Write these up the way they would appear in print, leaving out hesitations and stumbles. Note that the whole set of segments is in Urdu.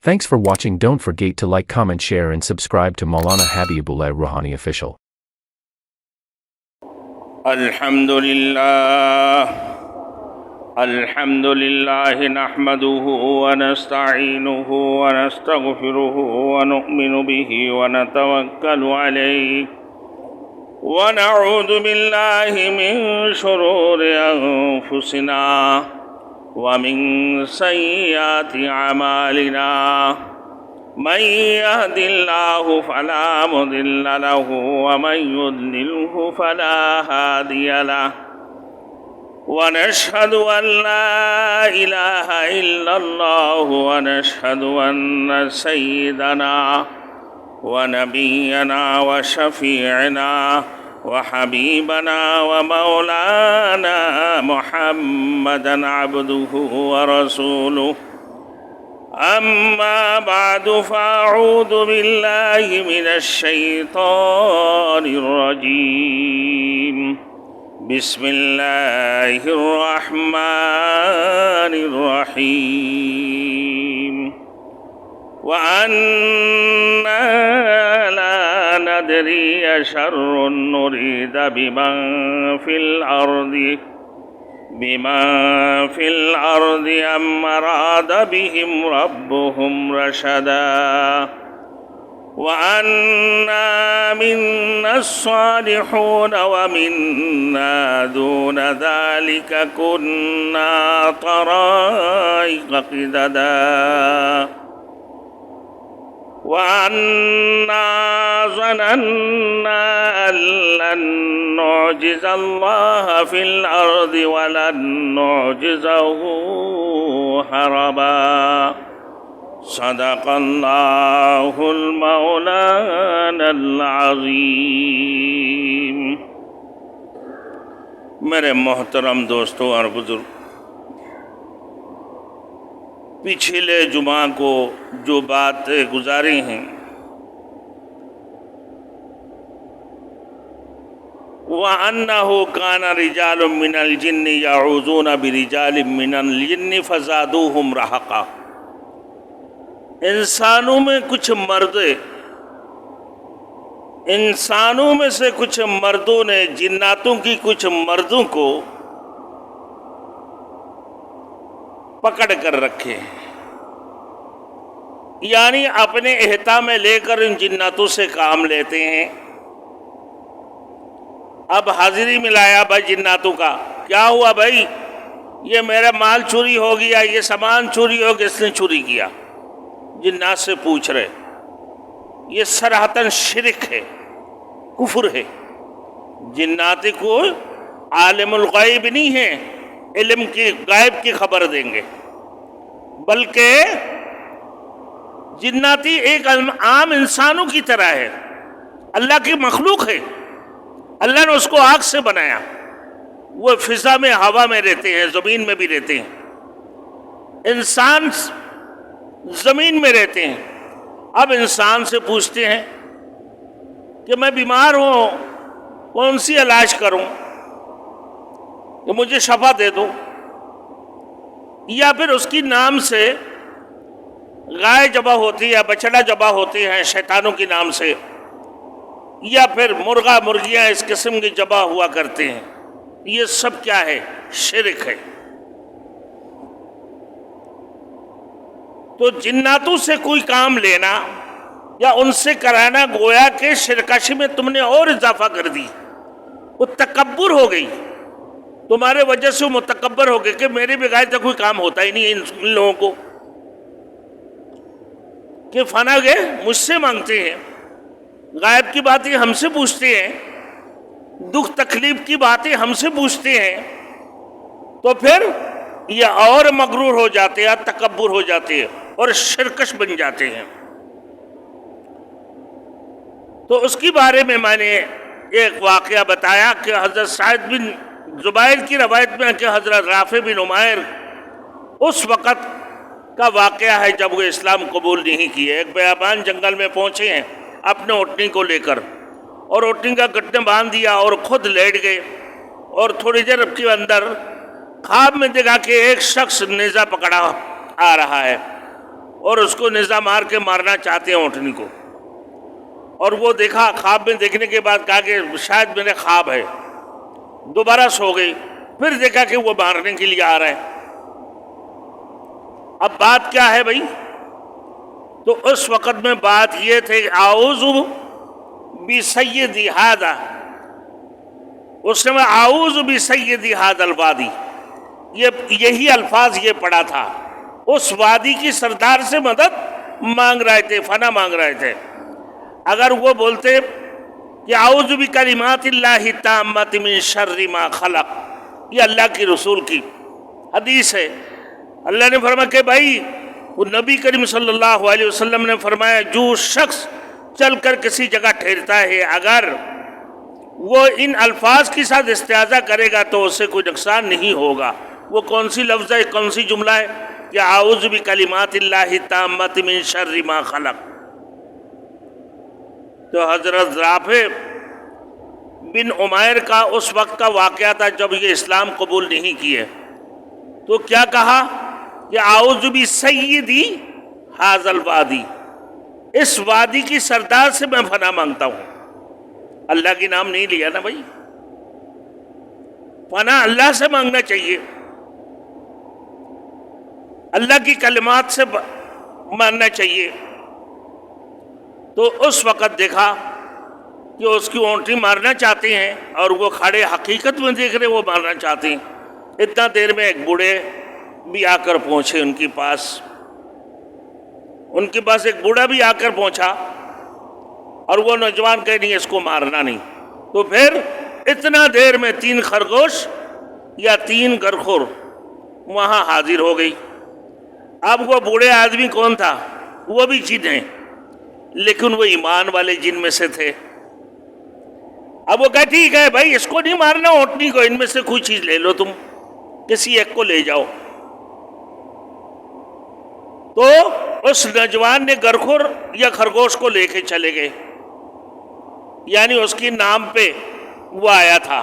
Thanks for watching. Don't forget to like, comment, share and subscribe to Maulana Habibullah Rouhani Official. Alhamdulillah nahmaduhu wa nasta'inuhu wa nastaghfiruhu wa nu'minu bihi wa natawakkalu alayhi wa na'udhu billahi min shururi anfusina wa min sayyiati a'malina. من يهد الله فلا مضل له ومن يضلله فلا هادي له ونشهد أن لا إله إلا الله ونشهد أن سيدنا ونبينا وشفيعنا وحبيبنا ومولانا محمدا عبده ورسوله. أما بعد فأعوذ بالله من الشيطان الرجيم. بسم الله الرحمن الرحيم. وأنا لا ندري شر نريد بمن في الأرض أم أراد بهم ربهم رشدا. وأنا منا الصالحون ومنا دون ذلك كنا طرائق قددا. وأنا ظننا أن لن نعجز الله في الأرض ولن نعجزه هربا. صدق اللہ المولانا العظیم. میرے محترم دوستوں اور بزرگ، پچھلے جمعہ کو جو باتیں گزاری ہیں وَأَنَّهُ كَانَ رِجَالٌ مِّنَ الْجِنِّ يَعُوذُونَ بِرِجَالٍ مِّنَ الْجِنِّ فَزَادُوهُمْ رَهَقًا. انسانوں میں سے کچھ مردوں نے جناتوں کی کچھ مردوں کو پکڑ کر رکھے، یعنی اپنے احاطہ میں لے کر ان جناتوں سے کام لیتے ہیں. اب حاضری ملایا بھائی جناتوں کا، کیا ہوا بھائی؟ یہ میرا مال چوری ہو گیا، یہ سامان چوری ہو گیا، اس نے چوری کیا. جنات سے پوچھ رہے، یہ صراحتاً شرک ہے، کفر ہے. جنات کو عالم الغیب نہیں ہے، علم کی غائب کی خبر دیں گے، بلکہ جناتی ایک عام انسانوں کی طرح ہے، اللہ کی مخلوق ہے. اللہ نے اس کو آگ سے بنایا، وہ فضا میں ہوا میں رہتے ہیں، زمین میں بھی رہتے ہیں. انسان زمین میں رہتے ہیں. اب انسان سے پوچھتے ہیں کہ میں بیمار ہوں، کون سی علاج کروں کہ مجھے شفا دے دو، یا پھر اس کی نام سے گائے ذبح ہوتی ہے، بچڑا ذبح ہوتے ہیں شیطانوں کے نام سے، یا پھر مرغا مرغیاں اس قسم کی ذبح ہوا کرتے ہیں. یہ سب کیا ہے؟ شرک ہے. تو جناتوں سے کوئی کام لینا یا ان سے کرانا گویا کہ شرکاشی میں تم نے اور اضافہ کر دی. وہ تکبر ہو گئی، تمہارے وجہ سے وہ متکبر ہو گئے کہ میرے بغیر تو کوئی کام ہوتا ہی نہیں ان لوگوں کو، کہ فنا گئے مجھ سے مانگتے ہیں، غائب کی باتیں ہم سے پوچھتے ہیں، دکھ تکلیف کی باتیں ہم سے پوچھتے ہیں. تو پھر یہ اور مغرور ہو جاتے ہیں، تکبر ہو جاتے ہیں اور شرکش بن جاتے ہیں. تو اس کے بارے میں نے ایک واقعہ بتایا کہ حضرت سعید بن زبیر کی روایت میں کہ حضرت رافع بن عمیر اس وقت کا واقعہ ہے جب وہ اسلام قبول نہیں کیے. ایک بیابان جنگل میں پہنچے ہیں اپنے اونٹنی کو لے کر، اور اونٹنی کا گٹنے باندھ دیا اور خود لیٹ گئے، اور تھوڑی دیر کے اندر خواب میں دیکھا کہ ایک شخص نیزہ پکڑا آ رہا ہے. اور اس کو نظام مار کے مارنا چاہتے ہیں اونٹنی کو. اور وہ دیکھا، خواب میں دیکھنے کے بعد کہا کہ شاید میرے خواب ہے. دوبارہ سو گئی، پھر دیکھا کہ وہ مارنے کے لیے آ رہا ہے. اب بات کیا ہے بھائی؟ تو اس وقت میں بات یہ تھے اعوذ بسیدی ھذا، اس نے اعوذ بسیدی ھذا الوادی، یہی الفاظ یہ پڑھا تھا. اس وادی کی سردار سے مدد مانگ رہے تھے، فنا مانگ رہے تھے. اگر وہ بولتے کہ اعوذ بکلمات اللہ التامات من شر ما خلق، یہ اللہ کی رسول کی حدیث ہے. اللہ نے فرمایا کہ بھائی، وہ نبی کریم صلی اللہ علیہ وسلم نے فرمایا جو شخص چل کر کسی جگہ ٹھہرتا ہے، اگر وہ ان الفاظ کے ساتھ استعاذہ کرے گا تو اس سے کوئی نقصان نہیں ہوگا. وہ کون سی لفظ ہے، کون سی جملہ ہے؟ کہ اعوذ بکلمات اللہ التامات من شر ما خلق. تو حضرت رافع بن عمیر کا اس وقت کا واقعہ تھا جب یہ اسلام قبول نہیں کیے. تو کیا کہا کہ اعوذ بسیدی ھذا الوادی، اس وادی کی سردار سے میں پناہ مانگتا ہوں. اللہ کی نام نہیں لیا نا بھائی، پناہ اللہ سے مانگنا چاہیے، اللہ کی کلمات سے ماننا چاہیے. تو اس وقت دیکھا کہ اس کی اونٹی مارنا چاہتے ہیں اور وہ کھڑے حقیقت میں دیکھ رہے وہ مارنا چاہتے ہیں. اتنا دیر میں ایک بوڑھے بھی آ کر پہنچے ان کے پاس ایک بوڑھا بھی آ کر پہنچا اور وہ نوجوان کہے نہیں، اس کو مارنا نہیں. تو پھر اتنا دیر میں 3 خرگوش یا 3 گرخور وہاں حاضر ہو گئی. اب وہ بوڑھے آدمی کون تھا؟ وہ بھی جن ہیں، لیکن وہ ایمان والے جن میں سے تھے. اب وہ کہا ٹھیک ہے بھائی، اس کو نہیں مارنا، اونٹنی کو، ان میں سے کوئی چیز لے لو، تم کسی ایک کو لے جاؤ. تو اس نوجوان نے گرخور یا خرگوش کو لے کے چلے گئے، یعنی اس کی نام پہ وہ آیا تھا.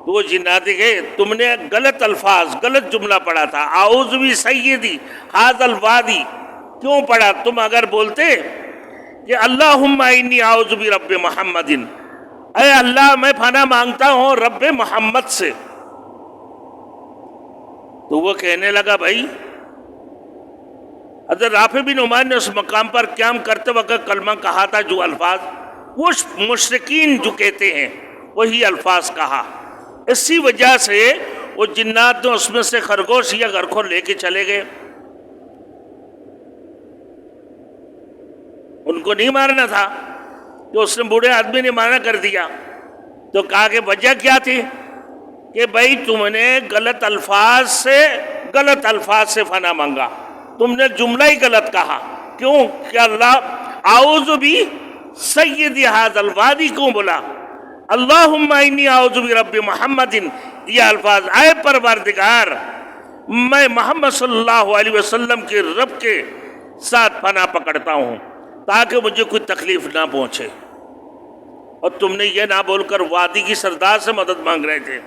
تو وہ جنات گئے، تم نے غلط الفاظ، غلط جملہ پڑھا تھا، اعوذ بسیدی ھذا الوادی کیوں پڑھا؟ تم اگر بولتے کہ اللہم انی اعوذ برب محمد، اے اللہ میں پناہ مانگتا ہوں رب محمد سے. تو وہ کہنے لگا بھائی، حضرت رافع بن عمیر نے اس مقام پر قیام کرتے وقت کلمہ کہا تھا، جو الفاظ وہ مشرکین جو کہتے ہیں وہی الفاظ کہا. اسی وجہ سے وہ جنات نے اس میں سے خرگوش یا گرخور لے کے چلے گئے. ان کو نہیں مارنا تھا، تو اس نے بوڑھے آدمی نے منع کر دیا. تو کہا کہ وجہ کیا تھی؟ کہ بھائی تم نے غلط الفاظ سے فنا مانگا، تم نے جملہ ہی غلط کہا. کیوں کہ اللہ اعوذ بسیدی ھذا الوادی کیوں بولا؟ اللہم انی اعوذ برب محمد، یہ الفاظ اے پروردگار میں محمد صلی اللہ علیہ وسلم کے رب کے ساتھ پناہ پکڑتا ہوں تاکہ مجھے کوئی تکلیف نہ پہنچے. اور تم نے یہ نہ بول کر وادی کی سردار سے مدد مانگ رہے تھے.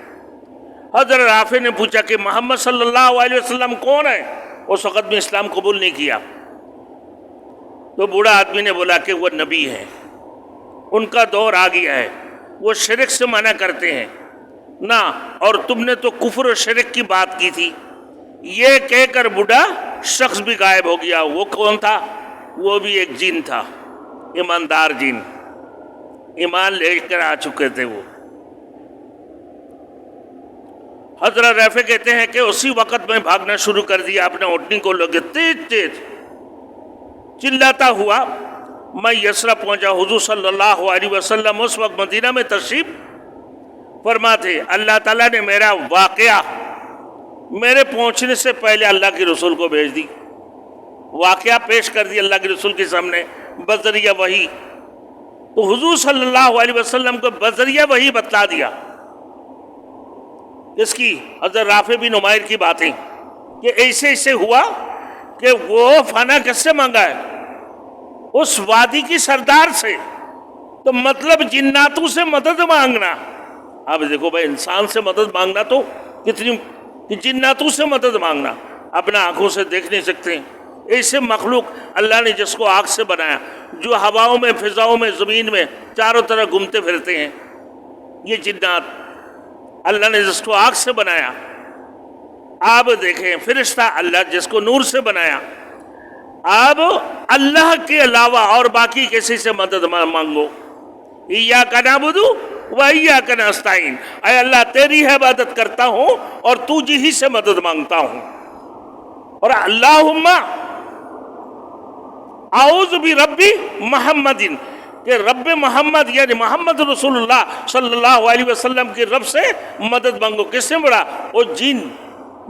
حضرت رافع نے پوچھا کہ محمد صلی اللہ علیہ وسلم کون ہے؟ اس وقت میں اسلام قبول نہیں کیا. تو بوڑھا آدمی نے بولا کہ وہ نبی ہیں، ان کا دور آ گیا ہے، وہ شرک سے منع کرتے ہیں نہ، اور تم نے تو کفر و شرک کی بات کی تھی. یہ کہہ کر بوڑھا شخص بھی غائب ہو گیا. وہ کون تھا؟ وہ بھی ایک جن تھا، ایماندار جن، ایمان لے کر آ چکے تھے وہ. حضرت رافع کہتے ہیں کہ اسی وقت میں بھاگنا شروع کر دیا، اپنے اونٹنی کو لگے تیز چلاتا ہوا میں یسرب پہنچا. حضور صلی اللہ علیہ وسلم اس وقت مدینہ میں تشریف فرما تھے. اللہ تعالیٰ نے میرا واقعہ میرے پہنچنے سے پہلے اللہ کے رسول کو بھیج دی، واقعہ پیش کر دی اللہ کے رسول کے سامنے بذریعہ وحی. تو حضور صلی اللہ علیہ وسلم کو بذریعہ وحی بتلا دیا اس کی، حضرت رافع بن عمیر کی باتیں، کہ ایسے ہوا کہ وہ فنا کس سے مانگا ہے؟ اس وادی کی سردار سے. تو مطلب جناتوں سے مدد مانگنا. اب دیکھو بھائی، انسان سے مدد مانگنا تو کتنی، جناتوں سے مدد مانگنا، اپنا آنکھوں سے دیکھ نہیں سکتے، ایسے مخلوق اللہ نے جس کو آگ سے بنایا، جو ہواؤں میں، فضاؤں میں، زمین میں چاروں طرف گھومتے پھرتے ہیں، یہ جنات اللہ نے جس کو آگ سے بنایا. آپ دیکھیں فرشتہ اللہ جس کو نور سے بنایا. آپ اللہ کے علاوہ اور باقی کسی سے مدد مانگو. ایاک نعبد و ایاک نستعین، اے اللہ تیری عبادت کرتا ہوں اور تجھ ہی سے مدد مانگتا ہوں. اور اللہم اعوذ بربی محمد، کہ رب محمد یعنی محمد رسول اللہ صلی اللہ علیہ وسلم کی رب سے مدد مانگو. کس سے بڑا؟ وہ جن،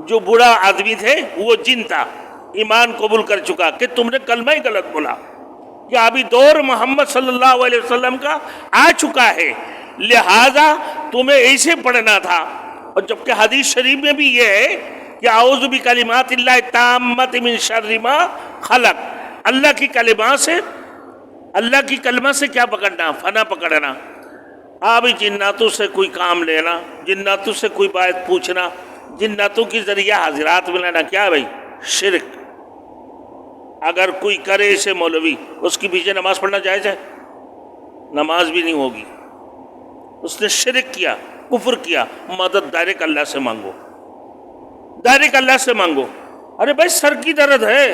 جو بوڑھا آدمی تھے وہ جن تھا، ایمان قبول کر چکا کہ تم نے کلمہ ہی غلط بولا، کہ ابھی دور محمد صلی اللہ علیہ وسلم کا آ چکا ہے، لہذا تمہیں ایسے پڑھنا تھا. اور جبکہ حدیث شریف میں بھی یہ ہے کہ اعوذ بکلمات اللہ التامۃ من شر ما خلق، اللہ کی کلمات سے، اللہ کی کلمہ سے کیا پکڑنا؟ فنا پکڑنا. اب جناتوں سے کوئی کام لینا، جناتوں سے کوئی بات پوچھنا، جناتوں کی ذریعہ حاضرات ملانا، کیا بھائی؟ شرک. اگر کوئی کرے اسے مولوی، اس کی پیچھے نماز پڑھنا جائز ہے؟ نماز بھی نہیں ہوگی. اس نے شرک کیا، کفر کیا. مدد ڈائریکٹ اللہ سے مانگو، ڈائریکٹ اللہ سے مانگو. ارے بھائی سر کی درد ہے،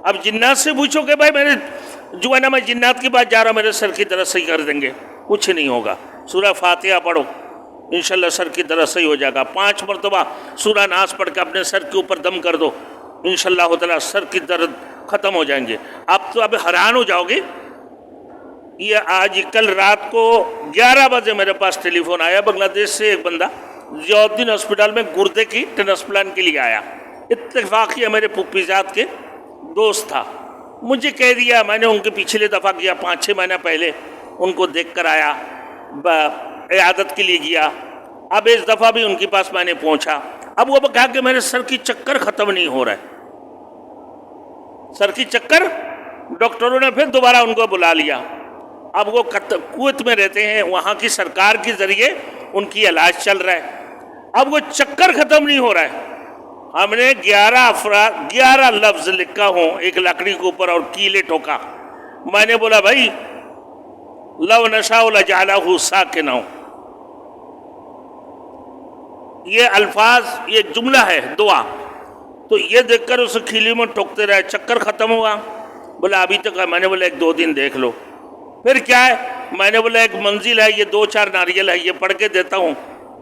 اب جنات سے پوچھو کہ بھائی میرے جو ہے نا، میں جنات کی بات جا رہا ہوں، میرے سر کی درد صحیح کر دیں گے. کچھ نہیں ہوگا. سورہ فاتحہ پڑھو، انشاءاللہ سر کی درد صحیح ہو جائے گا. 5 مرتبہ سورہ ناس پڑھ کے اپنے سر کے اوپر دم کر دو، انشاءاللہ تعالیٰ سر کی درد ختم ہو جائیں گے. آپ تو اب حیران ہو جاؤ گے. یہ آج کل رات کو 11 بجے میرے پاس ٹیلی فون آیا، بنگلہ دیش سے ایک بندہ ضیاء الدین ہاسپٹل میں گردے کی ٹرانسپلانٹ کے لیے آیا. اتفاقی میرے پھوپھی جات کے دوست تھا. مجھے کہہ دیا، میں نے ان کے پچھلے دفعہ کیا 5-6 مہینہ پہلے، ان کو دیکھ کر آیا، عیادت کے لیے گیا. اب اس دفعہ بھی ان کے پاس میں نے پہنچا. اب وہ کہا کہ میرے سر کی چکر ختم نہیں ہو رہا ہے، سر کی چکر. ڈاکٹروں نے پھر دوبارہ ان کو بلا لیا. اب وہ کویت میں رہتے ہیں، وہاں کی سرکار کے ذریعے ان کی علاج چل رہا ہے. اب وہ چکر ختم نہیں ہو رہا ہے. ہم نے 11 لفظ لکھا ہوں ایک لکڑی کے اوپر اور کیلے ٹھوکا. میں نے بولا بھائی لو نشاء لجعلہ ساکنا، یہ الفاظ، یہ جملہ ہے دعا. تو یہ دیکھ کر اسے کھیلی میں ٹھوکتے رہے. چکر ختم ہوا؟ بولا ابھی تک. میں نے بولا 1-2 دن دیکھ لو. پھر کیا ہے؟ میں نے بولا ایک منزل ہے، یہ 2-4 ناریل ہے، یہ پڑھ کے دیتا ہوں.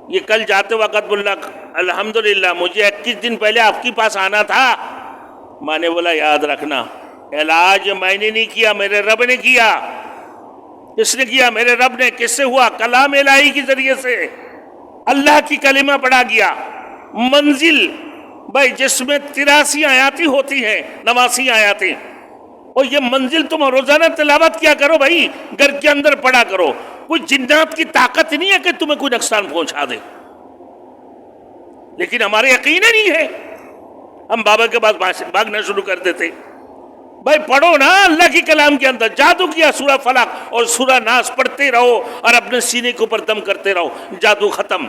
یہ کل جاتے وقت بولا الحمدللہ مجھے 21 دن پہلے آپ کے پاس آنا تھا. میں نے بولا یاد رکھنا، علاج میں نے نہیں کیا، میرے رب نے کیا. کس نے کیا؟ میرے رب نے. کس سے ہوا؟ کلام الہی کے ذریعے سے. اللہ کی کلمہ پڑھا گیا. منزل بھائی جس میں 83 آیاتیں ہوتی ہیں، 89 آیاتیں، اور یہ منزل تم روزانہ تلاوت کیا کرو بھائی، گھر کے اندر پڑھا کرو. کوئی جنات کی طاقت نہیں ہے کہ تمہیں کوئی نقصان پہنچا دے، لیکن ہمارے یقین نہیں ہے، ہم بابا کے پاس بھاگنا شروع کر دیتے. بھائی پڑھو نا اللہ کی کلام کے اندر. جادو کیا؟ سورہ فلق اور سورہ ناس پڑھتے رہو اور اپنے سینے کے اوپر دم کرتے رہو. جادو ختم،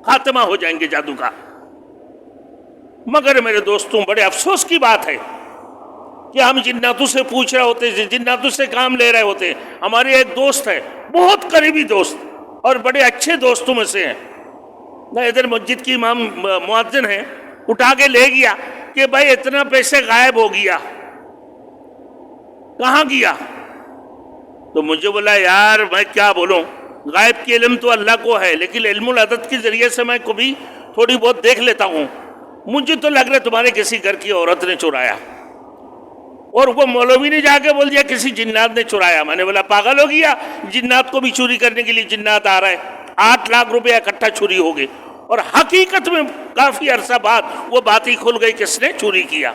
خاتمہ ہو جائیں گے جادو کا. مگر میرے دوستوں بڑے افسوس کی بات ہے کہ ہم جناتوں سے پوچھ رہے ہوتے، جناتوں سے کام لے رہے ہوتے. ہمارے ایک دوست ہے، بہت قریبی دوست اور بڑے اچھے دوستوں میں سے ہیں. ادھر مسجد کی امام مؤذن ہیں، اٹھا کے لے گیا کہ بھائی اتنا پیسے غائب ہو گیا. کہاں گیا؟ تو مجھے بولا یار میں کیا بولوں، غائب کی علم تو اللہ کو ہے، لیکن علم العدد کے ذریعے سے میں کبھی تھوڑی بہت دیکھ لیتا ہوں. مجھے تو لگ رہا ہے تمہارے کسی گھر کی عورت نے چرایا. اور وہ مولوی نے جا کے بول دیا کسی جنات نے چرایا. میں نے بولا پاگل ہو گیا، جنات کو بھی چوری کرنے کے لیے جنات آ رہا ہے. 8 لاکھ روپے اکٹھا چوری ہو گئے. اور حقیقت میں کافی عرصہ بعد وہ بات ہی کھل گئی کس نے چوری کیا.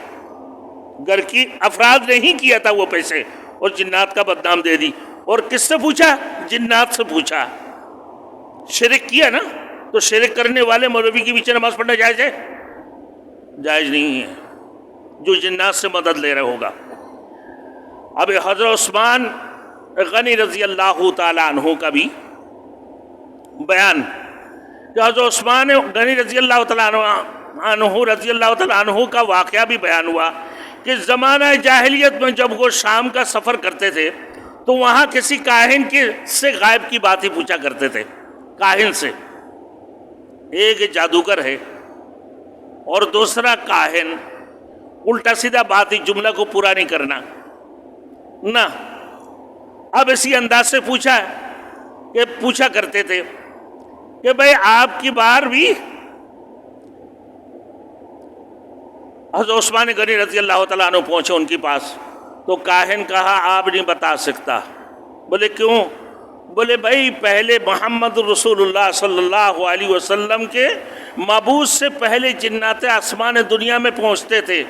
گھر کی افراد نے ہی کیا تھا وہ پیسے، اور جنات کا بدنام دے دی. اور کس سے پوچھا؟ جنات سے پوچھا. شرک کیا نا. تو شرک کرنے والے مولوی کے پیچھے نماز پڑھنا جائز ہے؟ جائز نہیں ہے، جو جنات سے مدد لے رہا ہوگا. اب حضرت عثمان غنی رضی اللہ تعالیٰ عنہ کا بھی بیان، کہ حضرت عثمان غنی رضی اللہ تعالیٰ عنہ کا واقعہ بھی بیان ہوا کہ زمانہ جاہلیت میں جب وہ شام کا سفر کرتے تھے تو وہاں کسی کاہن سے غائب کی بات ہی پوچھا کرتے تھے. کاہن سے، ایک جادوگر ہے اور دوسرا کاہن، الٹا سیدھا بات ہی، جملہ کو پورا نہیں کرنا نہ. اب اسی انداز سے پوچھا کرتے تھے کہ بھئی آپ کی بار بھی حضرت عثمان غنی رضی اللہ تعالیٰ عنہ پہنچے ان کے پاس. تو کاہن کہا آپ نہیں بتا سکتا. بولے کیوں؟ بولے بھائی پہلے محمد رسول اللہ صلی اللہ علیہ وسلم کے مبعوث سے پہلے جنات آسمان دنیا میں پہنچتے تھے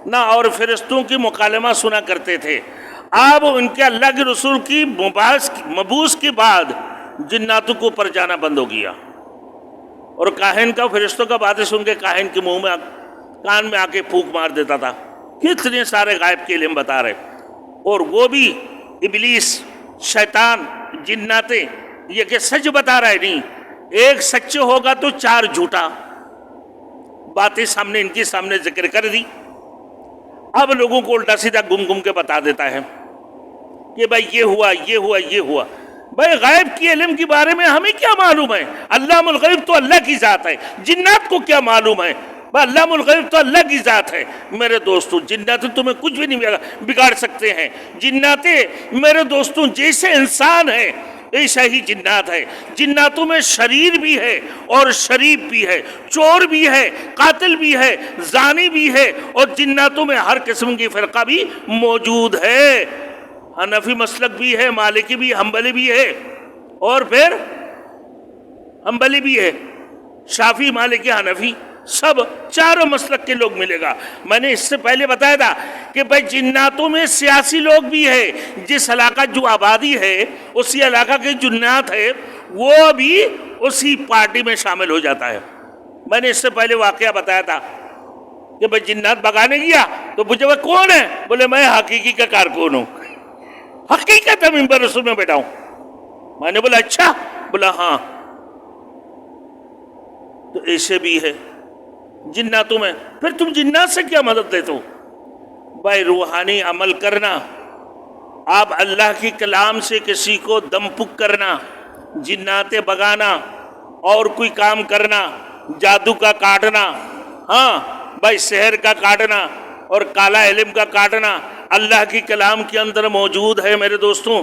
نہ، اور فرشتوں کی مکالمہ سنا کرتے تھے. اب ان کے اللہ کے رسول کی مبعوث کے بعد جناتوں کو اوپر جانا بند ہو گیا. اور کاہن کا فرشتوں کا باتیں سن کے کاہن کے منہ میں کان میں آ کے پھونک مار دیتا تھا. کتنے سارے غائب کے علم بتا رہے، اور وہ بھی ابلیس، شیطان، جناتیں، یہ کہ سچ بتا رہا ہے نہیں. ایک سچ ہوگا تو چار جھوٹا باتیں سامنے ان کے سامنے ذکر کر دی. اب لوگوں کو الٹا سیدھا گم کے بتا دیتا ہے کہ بھائی یہ ہوا یہ ہوا یہ ہوا. بھائی غیب کی علم کے بارے میں ہمیں کیا معلوم ہے؟ علام الغیب تو اللہ کی ذات ہے. جنات کو کیا معلوم ہے؟ علام الغیب تو اللہ کی ذات ہے. میرے دوستوں، جنات تمہیں کچھ بھی نہیں بگاڑ سکتے ہیں. جنات میرے دوستوں جیسے انسان ہے ایسا ہی جنات ہے. جناتوں میں شریر بھی ہے اور شریف بھی ہے، چور بھی ہے، قاتل بھی ہے، زانی بھی ہے، اور جناتوں میں ہر قسم کی فرقہ بھی موجود ہے. حنفی مسلک بھی ہے، مالکی بھی، حنبلی بھی ہے، اور پھر حنبلی بھی ہے، شافعی، مالکی، حنفی، سب چاروں مسلک کے لوگ ملے گا. میں نے اس سے پہلے بتایا تھا کہ بھائی جناتوں میں سیاسی لوگ بھی ہے. جس علاقہ جو آبادی ہے اسی علاقہ کے جنات ہے وہ بھی اسی پارٹی میں شامل ہو جاتا ہے. میں نے اس سے پہلے واقعہ بتایا تھا کہ بھائی جنات بگانے گیا تو پوچھے وہ کون ہے؟ بولے میں حقیقی کا کارکن ہوں، حقیقت ممبر رسول میں بیٹھا ہوں. میں نے بولا اچھا؟ بولا ہاں. تو ایسے بھی ہے جناتوں میں. پھر تم جنات سے کیا مدد لیتے ہو؟ بھائی روحانی عمل کرنا، آپ اللہ کی کلام سے کسی کو دم پک کرنا، جنات بگانا، اور کوئی کام کرنا، جادو کا کاٹنا، ہاں بھائی سحر کا کاٹنا اور کالا علم کا کاٹنا اللہ کی کلام کے اندر موجود ہے. میرے دوستوں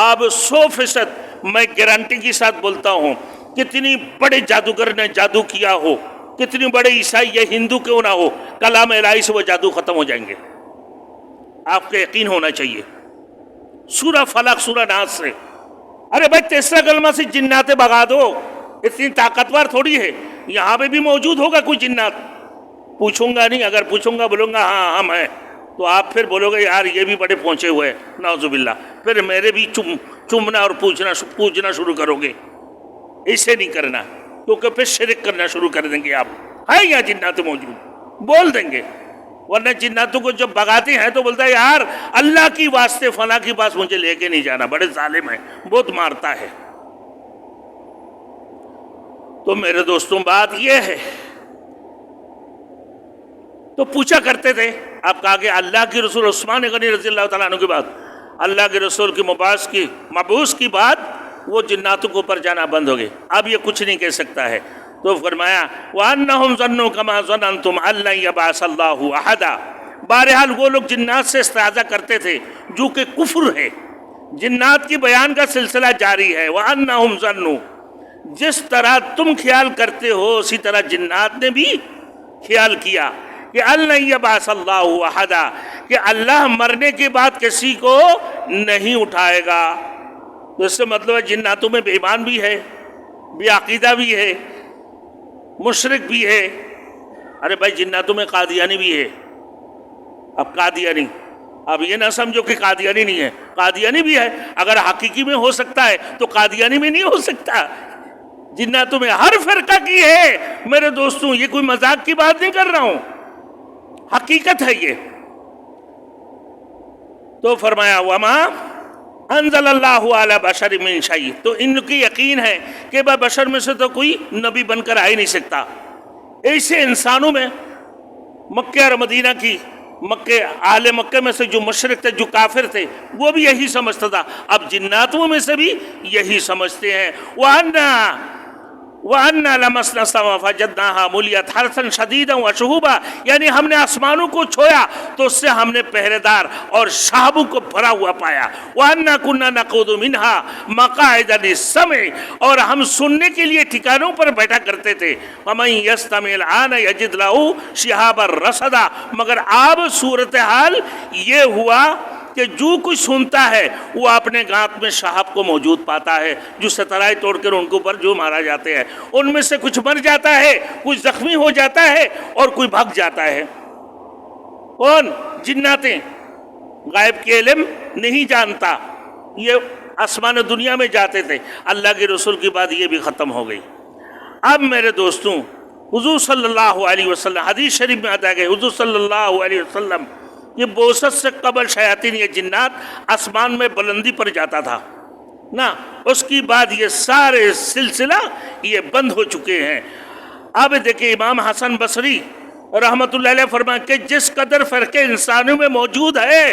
آپ 100% میں گارنٹی کے ساتھ بولتا ہوں، کتنی بڑے جادوگر نے جادو کیا ہو، کتنی بڑے عیسائی یا ہندو کیوں نہ ہو، کلام الہی سے وہ جادو ختم ہو جائیں گے. آپ کو یقین ہونا چاہیے. سورہ فلق، سورہ ناس سے. ارے بھائی تیسرا کلمہ سے جنات بگا دو، اتنی طاقتور تھوڑی ہے. یہاں پہ بھی موجود ہوگا کوئی جنات. پوچھوں گا نہیں، اگر پوچھوں گا بولوں گا ہاں ہم ہیں، تو آپ پھر بولو گے یار یہ بھی بڑے پہنچے ہوئے ہیں، نعوذ باللہ. پھر میرے بھی چومنا اور پوچھنا شروع کرو گے. ایسے نہیں کرنا، کیونکہ پھر شرک کرنا شروع کر دیں گے. آپ ہے یا جنات موجود بول دیں گے. ورنہ جناتوں کو جب بگاتے ہیں تو بولتا ہے یار اللہ کی واسطے فلاں کے پاس مجھے لے کے نہیں جانا، بڑے ظالم ہیں، بہت مارتا ہے. تو میرے دوستوں بات یہ ہے، تو پوچھا کرتے تھے. آپ کہا کہ اللہ کی رسول عثمان غنی رضی اللہ تعالیٰ عنہ کے بعد، اللہ کے رسول کی مبعوث کی بعد وہ جناتوں کو اوپر جانا بند ہو گئے. اب یہ کچھ نہیں کہہ سکتا ہے. تو فرمایا وَأَنَّهُمْ ظَنُّوا كَمَا ظَنَنْتُمْ أَن لَّن يَبْعَثَ اللَّهُ أَحَدًا. بہرحال وہ لوگ جنات سے استعاذہ کرتے تھے جو کہ کفر ہے. جنات کی بیان کا سلسلہ جاری ہے. وَأَنَّهُمْ ظَنُّوا، جس طرح تم خیال کرتے ہو اسی طرح جنات نے بھی خیال کیا کہ أَن لَّن يَبْعَثَ اللَّهُ أَحَدًا، کہ اللہ مرنے کے بعد کسی کو نہیں اٹھائے گا. تو اس سے مطلب ہے جناتوں میں بے ایمان بھی ہے، بے عقیدہ بھی ہے، مشرک بھی ہے. ارے بھائی جناتوں میں قادیانی بھی ہے. اب قادیانی، اب یہ نہ سمجھو کہ قادیانی نہیں ہے، قادیانی بھی ہے. اگر حقیقی میں ہو سکتا ہے تو قادیانی میں نہیں ہو سکتا. جناتوں میں ہر فرقہ کی ہے. میرے دوستوں یہ کوئی مذاق کی بات نہیں کر رہا ہوں، حقیقت ہے یہ. تو فرمایا وما انزل اللہ علی بشر من شیء، تو ان کی یقین ہے کہ بشر میں سے تو کوئی نبی بن کر آ ہی نہیں سکتا. ایسے انسانوں میں مکہ اور مدینہ کی مکے اہل مکے میں سے جو مشرک تھے، جو کافر تھے، وہ بھی یہی سمجھتا تھا. اب جناتوں میں سے بھی یہی سمجھتے ہیں. وَأَنَّا لَمَسْنَا السَّمَاءَ فَوَجَدْنَاهَا مُلِيَتْ حَرْثًا شَدِيدًا وَشُهُبًا، یعنی ہم نے آسمانوں کو چھویا تو اس سے ہم نے پہرے دار اور شہابوں کو بھرا ہوا پایا. وَأَنَّا كُنَّا نَقْعُدُ مِنْهَا مَقَاعِدَ لِلسَّمْعِ، اور ہم سننے کے لیے ٹھکانوں پر بیٹھا کرتے تھے. وَمَن يَسْتَمِعِ الْآنَ يَجِدْ لَهُ شِهَابًا رَصَدًا، مگر اب صورتحال یہ ہوا کہ جو کچھ سنتا ہے وہ اپنے گانت میں شہاب کو موجود پاتا ہے، جو سترائی توڑ کر ان کے اوپر جو مارا جاتے ہیں. ان میں سے کچھ مر جاتا ہے، کچھ زخمی ہو جاتا ہے، اور کوئی بھگ جاتا ہے. کون؟ جناتیں. غائب کے علم نہیں جانتا، یہ آسمان دنیا میں جاتے تھے. اللہ کے رسول کی بات یہ بھی ختم ہو گئی. اب میرے دوستوں، حضور صلی اللہ علیہ وسلم، حدیث شریف میں آتا ہے کہ حضور صلی اللہ علیہ وسلم یہ بعثت سے قبل شیاطین، یہ جنات آسمان میں بلندی پر جاتا تھا نا. اس کی بعد یہ سارے سلسلہ یہ بند ہو چکے ہیں. اب دیکھیں امام حسن بصری رحمۃ اللہ علیہ فرمائے کہ جس قدر فرقے انسانوں میں موجود ہے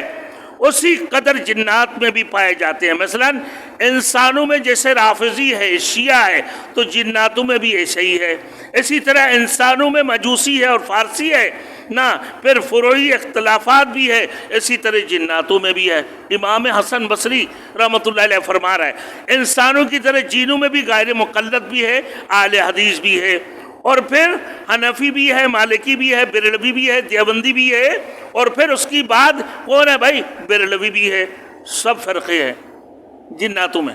اسی قدر جنات میں بھی پائے جاتے ہیں. مثلا انسانوں میں جیسے رافضی ہے، شیعہ ہے، تو جناتوں میں بھی ایسے ہی ہے. اسی طرح انسانوں میں مجوسی ہے اور فارسی ہے نا، پھر فروعی اختلافات بھی ہے، اسی طرح جناتوں میں بھی ہے. امام حسن بصری رحمۃ اللہ علیہ فرما رہا ہے انسانوں کی طرح جینوں میں بھی غیر مقلد بھی ہے، اہل حدیث بھی ہے، اور پھر حنفی بھی ہے، مالکی بھی ہے، بریلوی بھی ہے، دیوبندی بھی ہے، اور پھر اس کی بعد کون ہے بھائی؟ بریلوی بھی ہے. سب فرقے ہیں جناتوں میں.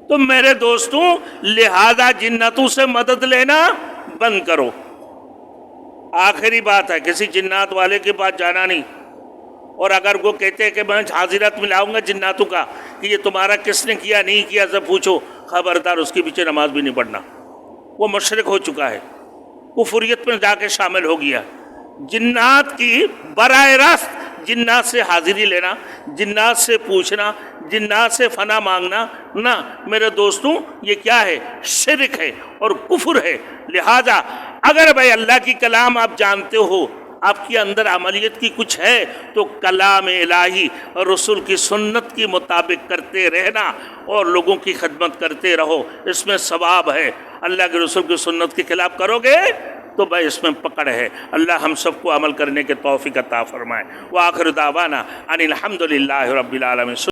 تو میرے دوستوں لہذا جناتوں سے مدد لینا بند کرو. آخری بات ہے، کسی جنات والے کے پاس جانا نہیں. اور اگر وہ کہتے ہیں کہ میں حاضرات ملاؤں گا جناتوں کا کہ یہ تمہارا کس نے کیا نہیں کیا سب پوچھو، خبردار اس کے پیچھے نماز بھی نہیں پڑھنا. وہ مشرک ہو چکا ہے، کفریت میں جا کے شامل ہو گیا. جنات کی براہ راست جنات سے حاضری لینا، جنات سے پوچھنا، جنات سے فنا مانگنا نہ میرے دوستوں، یہ کیا ہے؟ شرک ہے اور کفر ہے. لہذا اگر بھائی اللہ کی کلام آپ جانتے ہو، آپ کے اندر عملیت کی کچھ ہے، تو کلام الہی اور رسول کی سنت کے مطابق کرتے رہنا اور لوگوں کی خدمت کرتے رہو، اس میں ثواب ہے. اللہ کے رسول کی سنت کے خلاف کرو گے تو بھائی اس میں پکڑ ہے. اللہ ہم سب کو عمل کرنے کے توفیق عطا فرمائے. وآخر دعوانا ان الحمد للہ رب العالمین.